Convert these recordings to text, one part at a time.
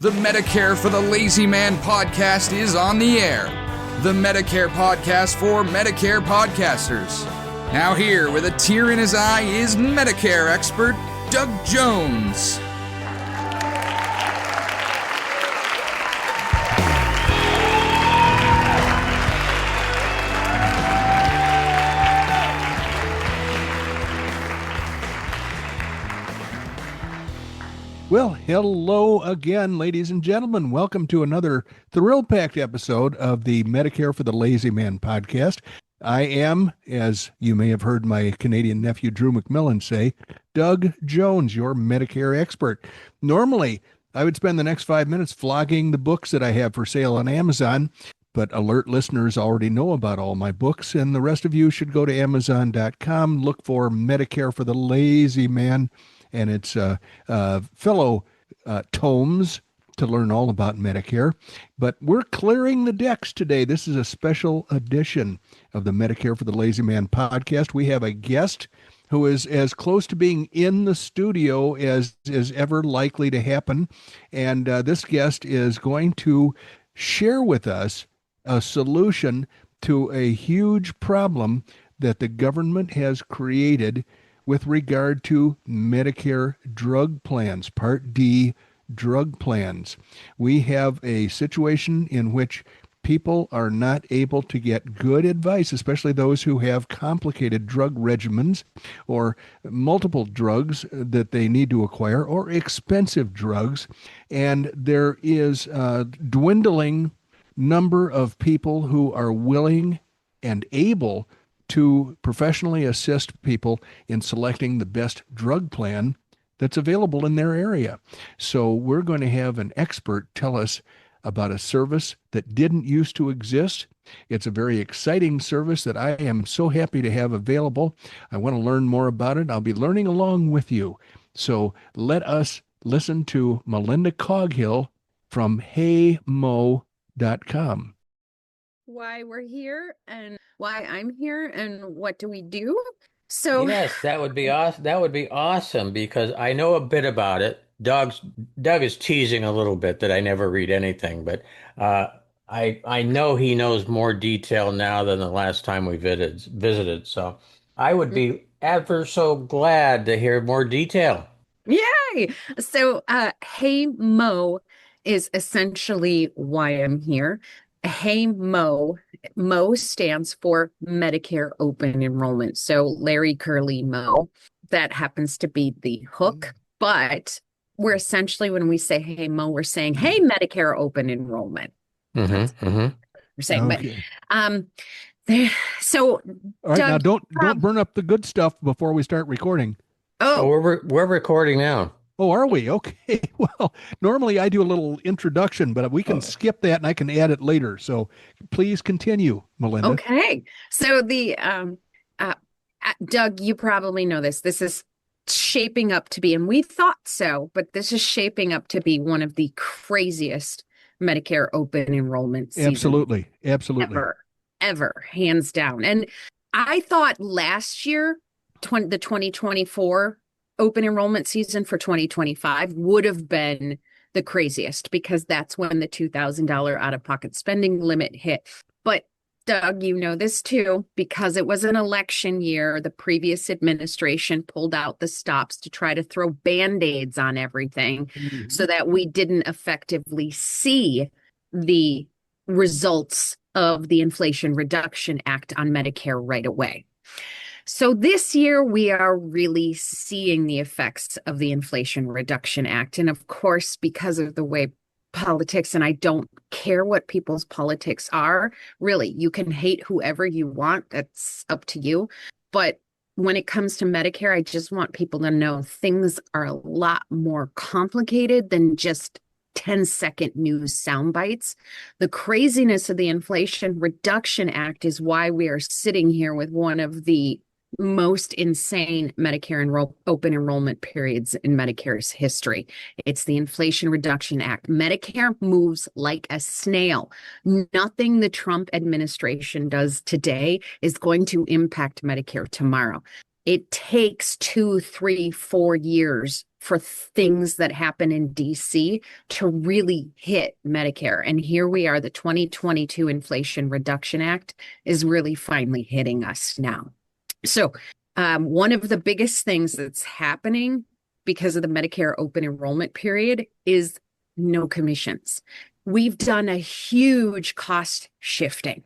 The Medicare for the Lazy Man podcast is on the air. The Medicare podcast for Medicare podcasters. Now here, with a tear in his eye, is Medicare expert Doug Jones. Well, hello again, ladies and gentlemen. Welcome to another thrill-packed episode of the Medicare for the Lazy Man podcast. I am, as you may have heard my Canadian nephew Drew McMillan say, Doug Jones, your Medicare expert. Normally, I would spend the next 5 minutes flogging the books that I have for sale on Amazon, but alert listeners already know about all my books, and the rest of you should go to Amazon.com, look for Medicare for the Lazy Man, and its fellow tomes to learn all about Medicare. But we're clearing the decks today. This is a special edition of the Medicare for the Lazy Man podcast. We have a guest who is as close to being in the studio as is ever likely to happen. And this guest is going to share with us a solution to a huge problem that the government has created with regard to Medicare drug plans, Part D drug plans. We have a situation in which people are not able to get good advice, especially those who have complicated drug regimens or multiple drugs that they need to acquire or expensive drugs. And there is a dwindling number of people who are willing and able to professionally assist people in selecting the best drug plan that's available in their area. So we're going to have an expert tell us about a service that didn't used to exist. It's a very exciting service that I am so happy to have available. I want to learn more about it. I'll be learning along with you. So let us listen to Melinda Caughill from Hey MOE.com. Why we're here and why I'm here and what do we do. So yes, that would be awesome. That would be awesome because I know a bit about it. Doug is teasing a little bit that I never read anything, but I know he knows more detail now than the last time we visited. So I would be ever so glad to hear more detail. Yay! So Hey MOE is essentially why I'm here. Hey MOE, MOE stands for Medicare Open Enrollment. So Larry Curly Moe, that happens to be the hook. But we're essentially, when we say Hey MOE, we're saying, hey, Medicare Open Enrollment. We're saying, Okay. So, all right, Doug, now don't burn up the good stuff before we start recording. Oh, we're recording now. Oh, are we? Okay. Well, normally I do a little introduction, but we can skip that and I can add it later. So please continue, Melinda. Okay. So Doug, you probably know this. This is shaping up to be, and we thought so, but this is shaping up to be one of the craziest Medicare open enrollment seasons. Absolutely. Ever, hands down. And I thought last year, the 2024 open enrollment season for 2025 would have been the craziest because that's when the $2,000 out-of-pocket spending limit hit. But Doug, you know this too, because it was an election year, the previous administration pulled out the stops to try to throw Band-Aids on everything so that we didn't effectively see the results of the Inflation Reduction Act on Medicare right away. So this year, we are really seeing the effects of the Inflation Reduction Act. And of course, because of the way politics, and I don't care what people's politics are, really, you can hate whoever you want. That's up to you. But when it comes to Medicare, I just want people to know things are a lot more complicated than just 10-second news sound bites. The craziness of the Inflation Reduction Act is why we are sitting here with one of the most insane Medicare open enrollment periods in Medicare's history. It's the Inflation Reduction Act. Medicare moves like a snail. Nothing the Trump administration does today is going to impact Medicare tomorrow. It takes 2, 3, 4 years for things that happen in DC to really hit Medicare. And here we are, the 2022 Inflation Reduction Act is really finally hitting us now. So one of the biggest things that's happening because of the Medicare open enrollment period is no commissions. We've done a huge cost shifting,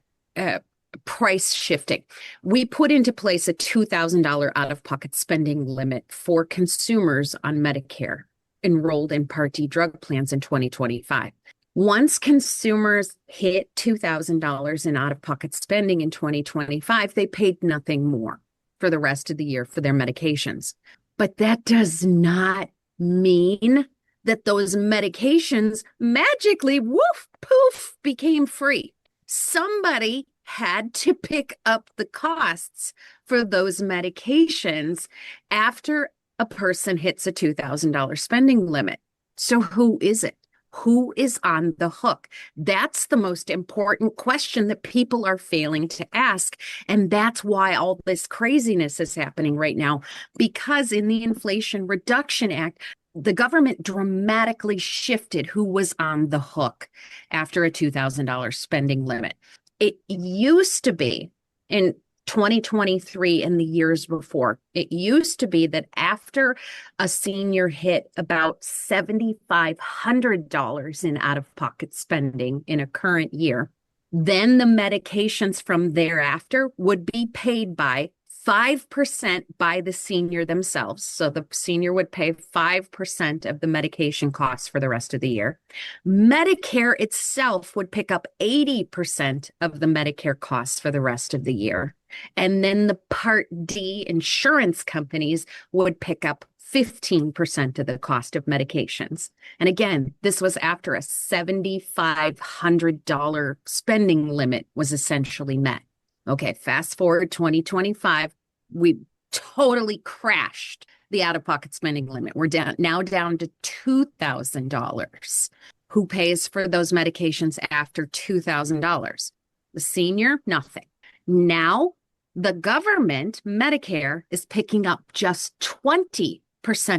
price shifting. We put into place a $2,000 out-of-pocket spending limit for consumers on Medicare enrolled in Part D drug plans in 2025. Once consumers hit $2,000 in out-of-pocket spending in 2025, they paid nothing more for the rest of the year for their medications. But that does not mean that those medications magically, woof, poof, became free. Somebody had to pick up the costs for those medications after a person hits a $2,000 spending limit. So who is it? Who is on the hook? That's the most important question that people are failing to ask. And that's why all this craziness is happening right now, because in the Inflation Reduction Act, the government dramatically shifted who was on the hook after a $2,000 spending limit. It used to be in 2023 and the years before, it used to be that after a senior hit about $7,500 in out-of-pocket spending in a current year, then the medications from thereafter would be paid by 5% by the senior themselves. So the senior would pay 5% of the medication costs for the rest of the year. Medicare itself would pick up 80% of the Medicare costs for the rest of the year. And then the Part D insurance companies would pick up 15% of the cost of medications. And again, this was after a $7,500 spending limit was essentially met. Okay, fast forward 2025, we totally crashed the out-of-pocket spending limit. We're now down to $2,000. Who pays for those medications after $2,000? The senior, nothing. Now, the government, Medicare, is picking up just 20%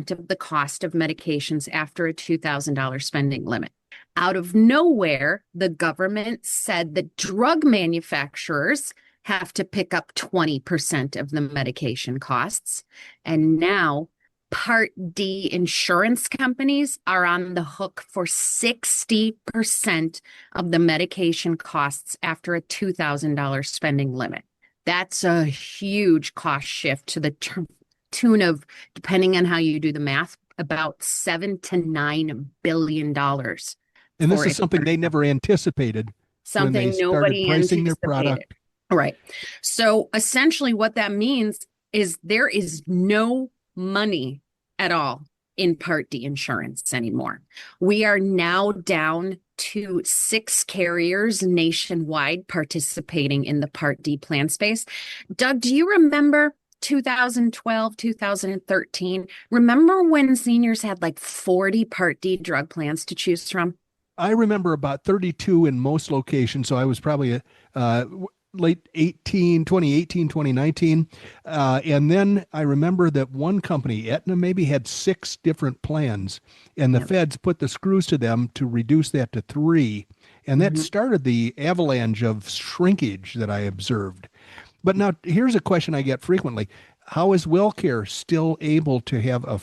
of the cost of medications after a $2,000 spending limit. Out of nowhere, the government said that drug manufacturers have to pick up 20% of the medication costs. And now Part D insurance companies are on the hook for 60% of the medication costs after a $2,000 spending limit. That's a huge cost shift to the tune of, depending on how you do the math, about $7 to $9 billion. And this is something they never anticipated. Something when they nobody started pricing their anticipated. product. Right. So essentially what that means is there is no money at all in Part D insurance anymore. We are now down to 6 carriers nationwide participating in the Part D plan space. Doug, do you remember 2012, 2013? Remember when seniors had like 40 Part D drug plans to choose from? I remember about 32 in most locations. So I was probably late 2018, 2019. And then I remember that one company, Aetna, maybe had 6 different plans, and the feds put the screws to them to reduce that to 3. And that started the avalanche of shrinkage that I observed. But now here's a question I get frequently. How is WellCare still able to have a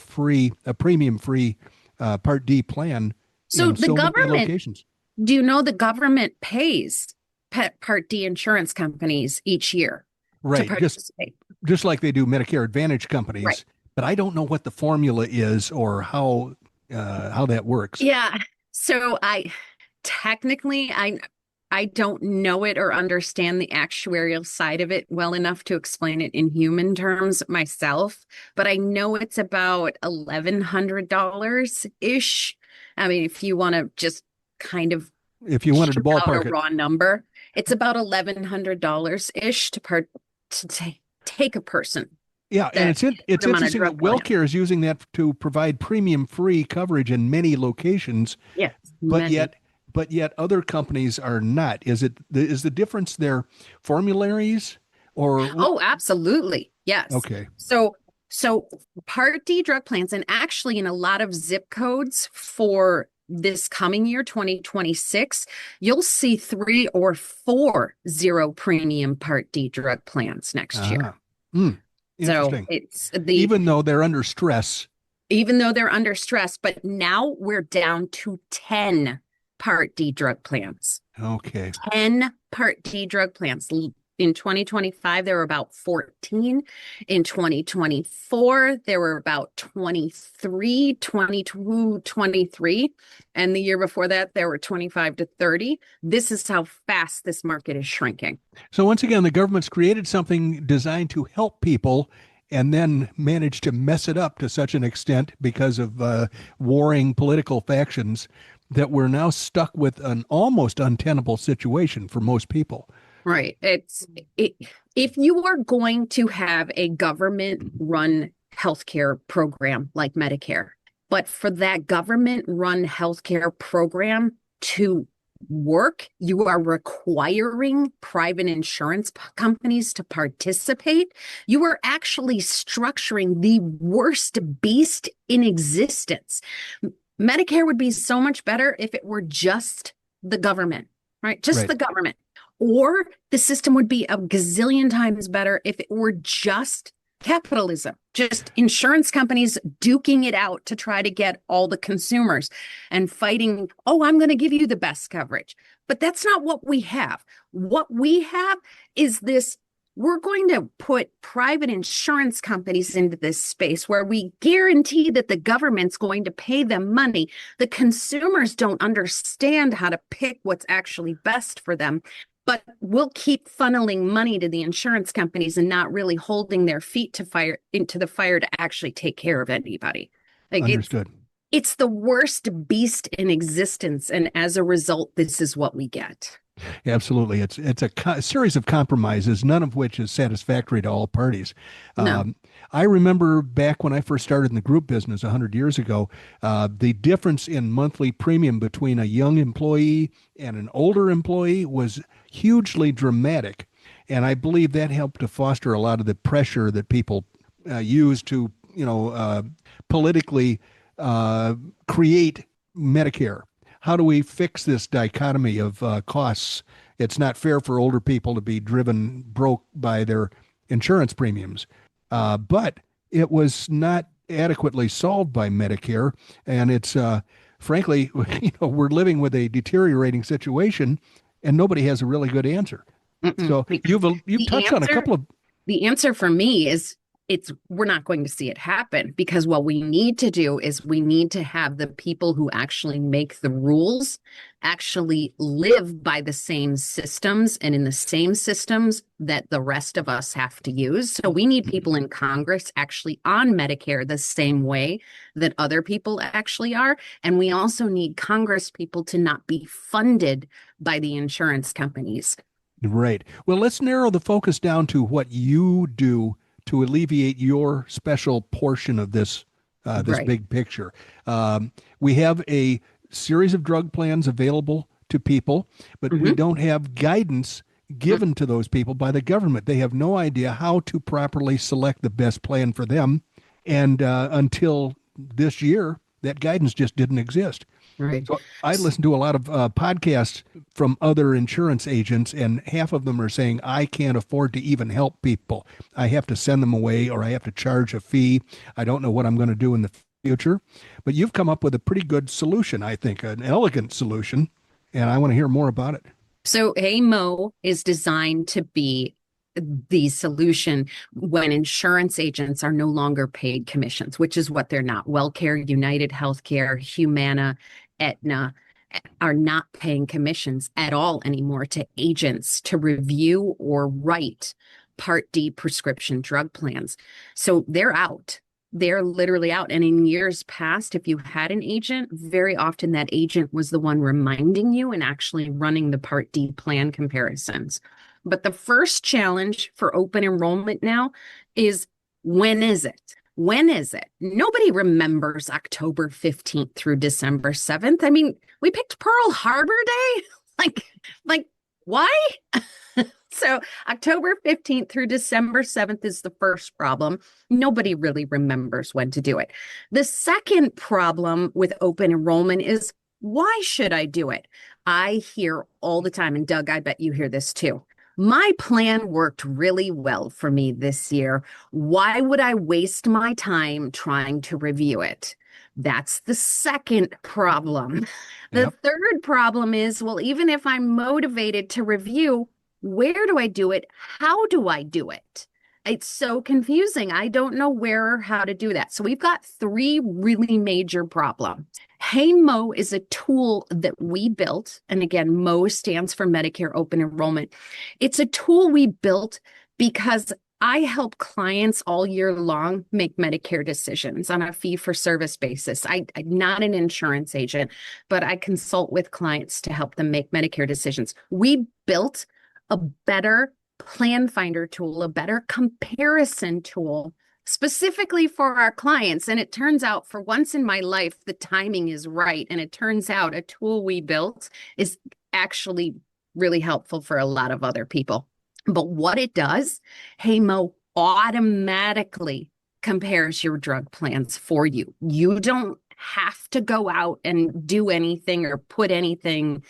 premium-free Part D plan? So the government, locations? Do you know the government pays Part D insurance companies each year to participate? Just like they do Medicare Advantage companies. Right. But I don't know what the formula is or how that works. Yeah. So I don't know it or understand the actuarial side of it well enough to explain it in human terms myself, but I know it's about $1,100-ish. I mean, if you want to just kind of wanted to ballpark a raw number, it's about $1,100-ish to take a person. Yeah, and it's interesting that WellCare is using that to provide premium-free coverage in many locations. Yes, but yet other companies are not. Is the difference their formularies or? Oh, absolutely. Yes. Okay. So Part D drug plans, and actually in a lot of zip codes for this coming year, 2026, you'll see 3 or 4 zero premium Part D drug plans next year. So Interesting. it's Even though they're under stress. even though they're under stress, but now we're down to 10 Part D drug plans. Okay. 10 Part D drug plans. In 2025, there were about 14. In 2024, there were about 22, 23. And the year before that, there were 25 to 30. This is how fast this market is shrinking. So once again, the government's created something designed to help people and then managed to mess it up to such an extent because of warring political factions that we're now stuck with an almost untenable situation for most people. Right. If you are going to have a government-run healthcare program like Medicare, but for that government-run healthcare program to work, you are requiring private insurance companies to participate. You are actually structuring the worst beast in existence. Medicare would be so much better if it were just the government, right? Just the government. Or the system would be a gazillion times better if it were just capitalism, just insurance companies duking it out to try to get all the consumers and fighting, oh, I'm going to give you the best coverage. But that's not what we have. What we have is this, we're going to put private insurance companies into this space where we guarantee that the government's going to pay them money. The consumers don't understand how to pick what's actually best for them. But we'll keep funneling money to the insurance companies and not really holding their feet into the fire to actually take care of anybody. Like Understood. It's the worst beast in existence, and as a result, this is what we get. Absolutely. It's a series of compromises, none of which is satisfactory to all parties. No. I remember back when I first started in the group business 100 years ago, the difference in monthly premium between a young employee and an older employee was hugely dramatic. And I believe that helped to foster a lot of the pressure that people use to, politically create Medicare. How do we fix this dichotomy of costs? It's not fair for older people to be driven broke by their insurance premiums. But it was not adequately solved by Medicare. And it's, frankly, we're living with a deteriorating situation and nobody has a really good answer. So you've touched on a couple of. The answer for me is we're not going to see it happen, because what we need to do is we need to have the people who actually make the rules actually live by the same systems and in the same systems that the rest of us have to use. So we need people in Congress actually on Medicare the same way that other people actually are. And we also need Congress people to not be funded by the insurance companies. Right. Well, let's narrow the focus down to what you do to alleviate your special portion of this big picture. We have a series of drug plans available to people, but we don't have guidance given to those people by the government. They have no idea how to properly select the best plan for them. And until this year, that guidance just didn't exist. Right. So I listen to a lot of podcasts from other insurance agents, and half of them are saying, I can't afford to even help people. I have to send them away, or I have to charge a fee. I don't know what I'm going to do in the future. But you've come up with a pretty good solution, I think, an elegant solution, and I want to hear more about it. So Hey MOE is designed to be the solution when insurance agents are no longer paid commissions, which is what they're not. WellCare, United Healthcare, Humana, Aetna are not paying commissions at all anymore to agents to review or write Part D prescription drug plans. So they're out. They're literally out. And in years past, if you had an agent, very often that agent was the one reminding you and actually running the Part D plan comparisons. But the first challenge for open enrollment now is, when is it? When is it? Nobody remembers October 15th through December 7th. I mean, we picked Pearl Harbor Day. Like, why? So October 15th through December 7th is the first problem. Nobody really remembers when to do it. The second problem with open enrollment is, why should I do it? I hear all the time, and Doug, I bet you hear this too. My plan worked really well for me this year. Why would I waste my time trying to review it? That's the second problem. The Yep. third problem is, well, even if I'm motivated to review, where do I do it? How do I do it? It's so confusing. I don't know where or how to do that. So we've got three really major problems. Hey MOE is a tool that we built. And again, MOE stands for Medicare Open Enrollment. It's a tool we built because I help clients all year long make Medicare decisions on a fee-for-service basis. I'm not an insurance agent, but I consult with clients to help them make Medicare decisions. We built a better plan finder tool, a better comparison tool specifically for our clients. And it turns out, for once in my life, the timing is right. And it turns out a tool we built is actually really helpful for a lot of other people. But what it does, Hey MOE automatically compares your drug plans for you. You don't have to go out and do anything or put anything.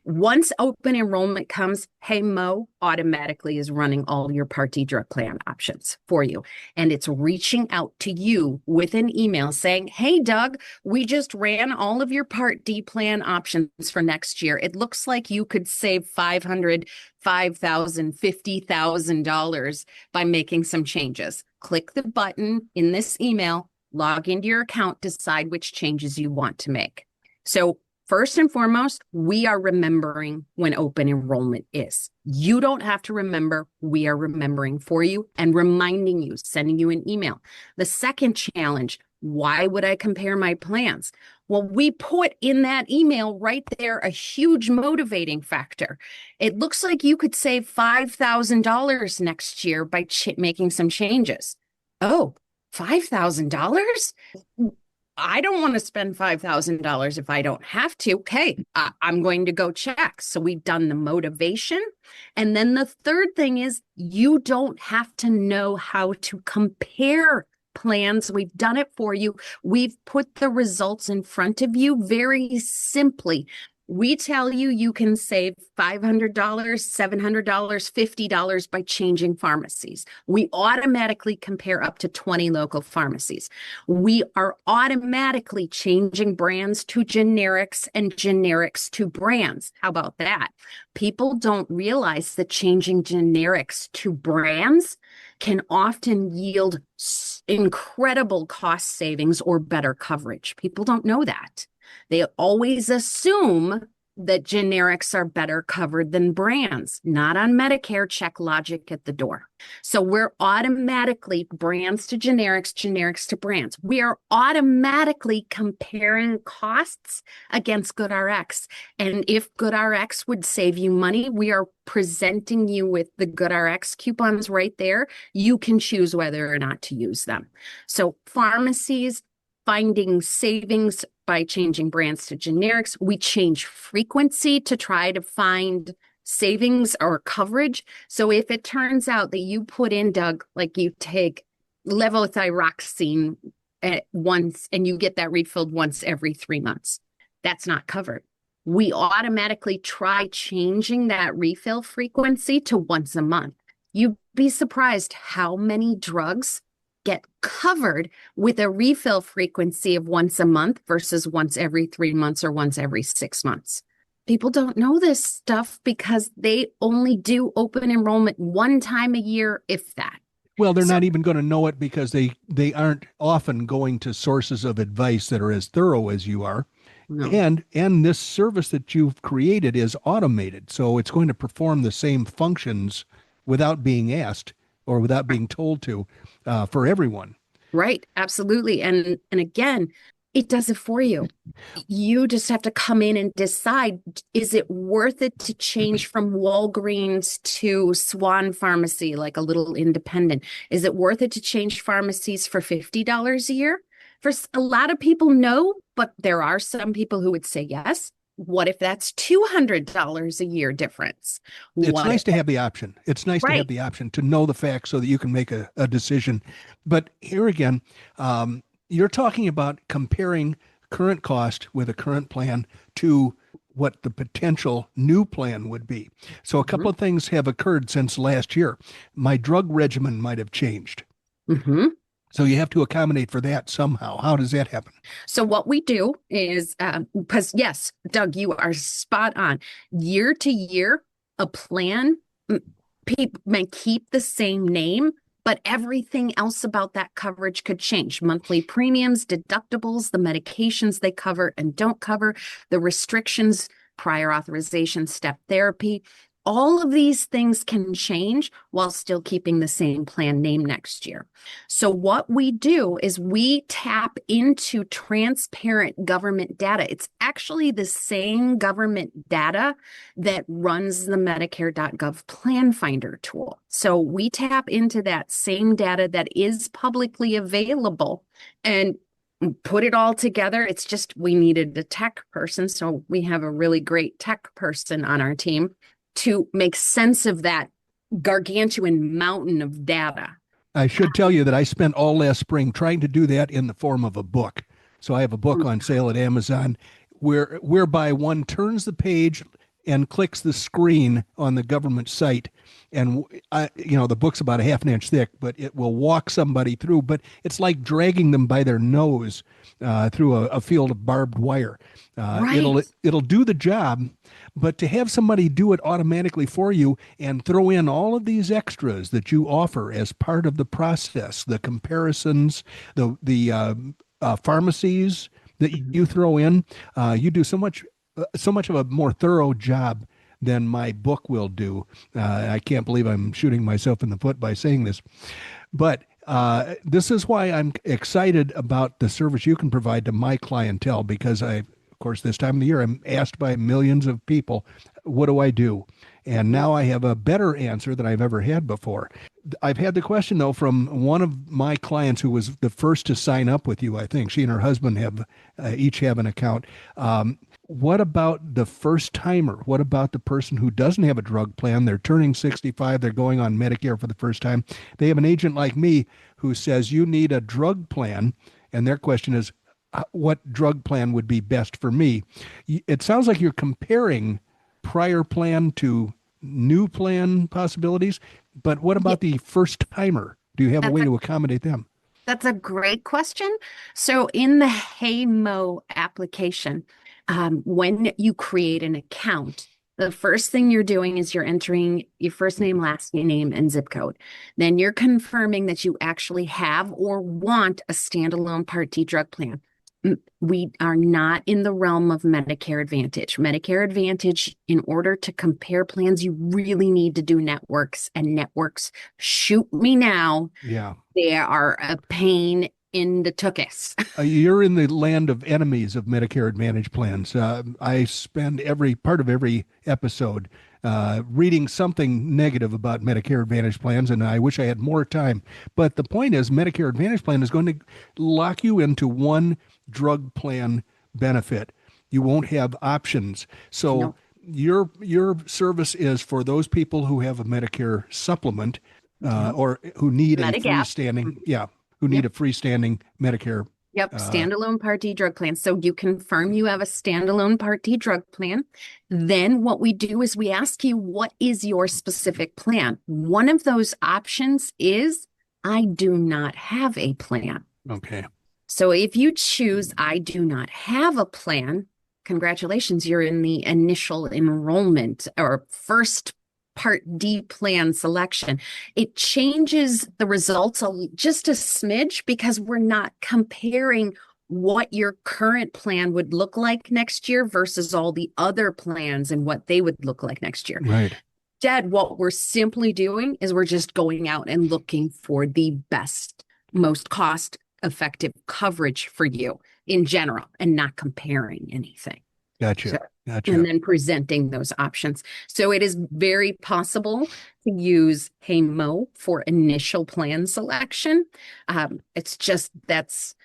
Once open enrollment comes, Hey MOE automatically is running all your Part D drug plan options for you. And it's reaching out to you with an email saying, hey, Doug, we just ran all of your Part D plan options for next year. It looks like you could save $500, $5,000, $50,000 by making some changes. Click the button in this email, log into your account, decide which changes you want to make. So first and foremost, we are remembering when open enrollment is. You don't have to remember. We are remembering for you and reminding you, sending you an email. The second challenge, why would I compare my plans? Well, we put in that email right there a huge motivating factor. It looks like you could save $5,000 next year by making some changes. Oh, $5,000? I don't want to spend $5,000 if I don't have to. Okay, I'm going to go check. So we've done the motivation. And then the third thing is, you don't have to know how to compare plans. We've done it for you. We've put the results in front of you very simply. We tell you you can save $500, $700, $50 by changing pharmacies. We automatically compare up to 20 local pharmacies. We are automatically changing brands to generics and generics to brands. How about that? People don't realize that changing generics to brands can often yield incredible cost savings or better coverage. People don't know that. They always assume that generics are better covered than brands. Not on Medicare, check logic at the door. So we're automatically brands to generics, generics to brands. We are automatically comparing costs against GoodRx. And if GoodRx would save you money, we are presenting you with the GoodRx coupons right there. You can choose whether or not to use them. So pharmacies finding savings by changing brands to generics. We change frequency to try to find savings or coverage. So if it turns out that you put in, Doug, like you take levothyroxine at once and you get that refilled once every 3 months, that's not covered. We automatically try changing that refill frequency to once a month. You'd be surprised how many drugs get covered with a refill frequency of once a month versus once every 3 months or once every 6 months. People don't know this stuff because they only do open enrollment one time a year, if that. Well, they're not even going to know it because they aren't often going to sources of advice that are as thorough as you are. No. And this service that you've created is automated, so it's going to perform the same functions without being asked or without being told to for everyone. Right, absolutely. And again, it does it for you. You just have to come in and decide, is it worth it to change from Walgreens to Swan Pharmacy, like a little independent? Is it worth it to change pharmacies for $50 a year? For a lot of people, no, but there are some people who would say yes. What if that's $200 a year difference? It's nice to have the option. It's nice to have Right. the option to know the facts so that you can make a decision. But here again, you're talking about comparing current cost with a current plan to what the potential new plan would be. So a couple of things have occurred since last year. My drug regimen might have changed. Mm-hmm. So you have to accommodate for that somehow. How does that happen? So what we do is, because yes, Doug, you are spot on. Year to year, a plan may keep the same name, but everything else about that coverage could change. Monthly premiums, deductibles, the medications they cover and don't cover, the restrictions, prior authorization, step therapy. All of these things can change while still keeping the same plan name next year. So what we do is we tap into transparent government data. It's actually the same government data that runs the Medicare.gov Plan Finder tool. So we tap into that same data that is publicly available and put it all together. It's just we needed a tech person. So we have a really great tech person on our team to make sense of that gargantuan mountain of data. I should tell you that I spent all last spring trying to do that in the form of a book. So I have a book on sale at Amazon whereby one turns the page and clicks the screen on the government site. And, the book's about a half an inch thick, but it will walk somebody through. But it's like dragging them by their nose through a field of barbed wire. Right. It'll do the job, but to have somebody do it automatically for you and throw in all of these extras that you offer as part of the process, the comparisons, the pharmacies that you throw in, you do so much of a more thorough job than my book will do. I can't believe I'm shooting myself in the foot by saying this, but this is why I'm excited about the service you can provide to my clientele, because of course, this time of the year, I'm asked by millions of people, what do I do? And now I have a better answer than I've ever had before. I've had the question, though, from one of my clients who was the first to sign up with you. I think she and her husband each have an account. What about the first timer? What about the person who doesn't have a drug plan? They're turning 65. They're going on Medicare for the first time. They have an agent like me who says you need a drug plan. And their question is, what drug plan would be best for me? It sounds like you're comparing prior plan to new plan possibilities, but what about the first timer? Do you have a way to accommodate them? That's a great question. So in the Hey MOE application, when you create an account, the first thing you're doing is you're entering your first name, last name, and zip code. Then you're confirming that you actually have or want a standalone Part D drug plan. We are not in the realm of Medicare Advantage. Medicare Advantage, in order to compare plans, you really need to do networks, and networks, shoot me now. Yeah. They are a pain in the tuchus. You're in the land of enemies of Medicare Advantage plans. I spend part of every episode reading something negative about Medicare Advantage plans, and I wish I had more time. But the point is, Medicare Advantage plan is going to lock you into one drug plan benefit. You won't have options. So your service is for those people who have a Medicare supplement or who need a freestanding, who need a freestanding Medicare. Yep, standalone Part D drug plan. So you confirm you have a standalone Part D drug plan. Then what we do is we ask you, what is your specific plan? One of those options is, I do not have a plan. Okay. So if you choose, I do not have a plan, congratulations, you're in the initial enrollment or first Part D plan selection. It changes the results just a smidge because we're not comparing what your current plan would look like next year versus all the other plans and what they would look like next year. Right. Instead, what we're simply doing is we're just going out and looking for the best, most cost effective coverage for you in general and not comparing anything. Gotcha. Gotcha. And then presenting those options. So it is very possible to use Hey MOE for initial plan selection. It's just that's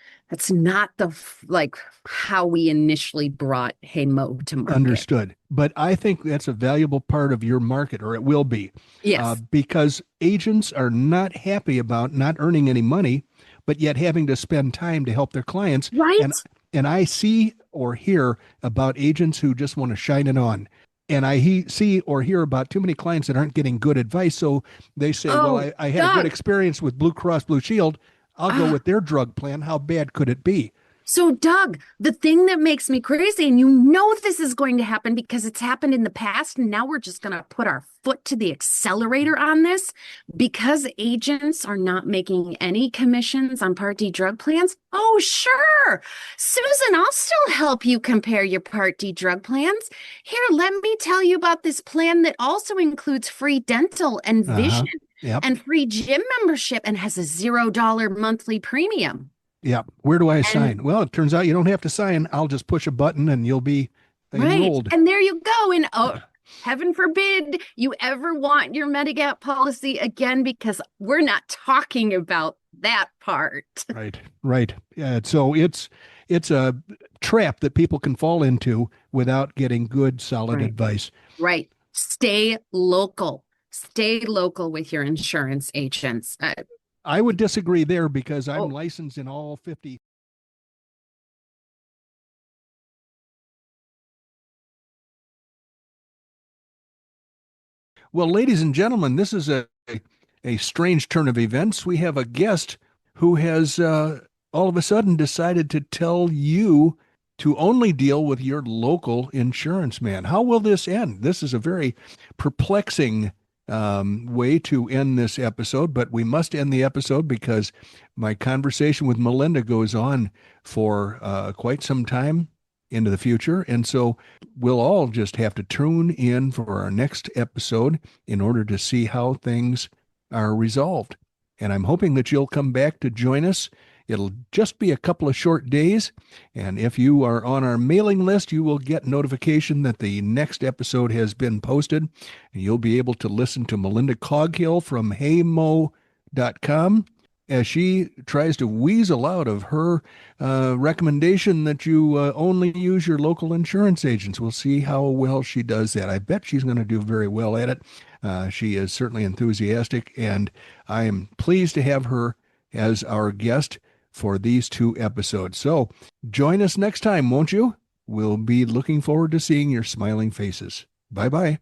not like how we initially brought Hey MOE to market. Understood. But I think that's a valuable part of your market, or it will be. Yes. Because agents are not happy about not earning any money, but yet having to spend time to help their clients. Right. And I see or hear about agents who just want to shine it on. And I see or hear about too many clients that aren't getting good advice. So they say, well, I had a good experience with Blue Cross Blue Shield. I'll go with their drug plan. How bad could it be? So, Doug, the thing that makes me crazy, and you know this is going to happen because it's happened in the past, and now we're just going to put our foot to the accelerator on this, because agents are not making any commissions on Part D drug plans. Oh, sure. Susan, I'll still help you compare your Part D drug plans. Here, let me tell you about this plan that also includes free dental and vision and free gym membership and has a $0 monthly premium. Yeah. Where do I sign? Well, it turns out you don't have to sign. I'll just push a button and you'll be enrolled. And there you go. And heaven forbid you ever want your Medigap policy again, because we're not talking about that part. Right. Yeah. So it's a trap that people can fall into without getting good, solid advice. Right. Stay local. Stay local with your insurance agents. I would disagree there because I'm licensed in all 50. Well, ladies and gentlemen, this is a strange turn of events. We have a guest who has all of a sudden decided to tell you to only deal with your local insurance man. How will this end? This is a very perplexing way to end this episode, but we must end the episode because my conversation with Melinda goes on for quite some time into the future. And so we'll all just have to tune in for our next episode in order to see how things are resolved. And I'm hoping that you'll come back to join us. It'll just be a couple of short days. And if you are on our mailing list, you will get notification that the next episode has been posted. And you'll be able to listen to Melinda Caughill from heymo.com as she tries to weasel out of her recommendation that you only use your local insurance agents. We'll see how well she does that. I bet she's going to do very well at it. She is certainly enthusiastic, and I am pleased to have her as our guest for these 2 episodes. So join us next time, won't you? We'll be looking forward to seeing your smiling faces. Bye-bye.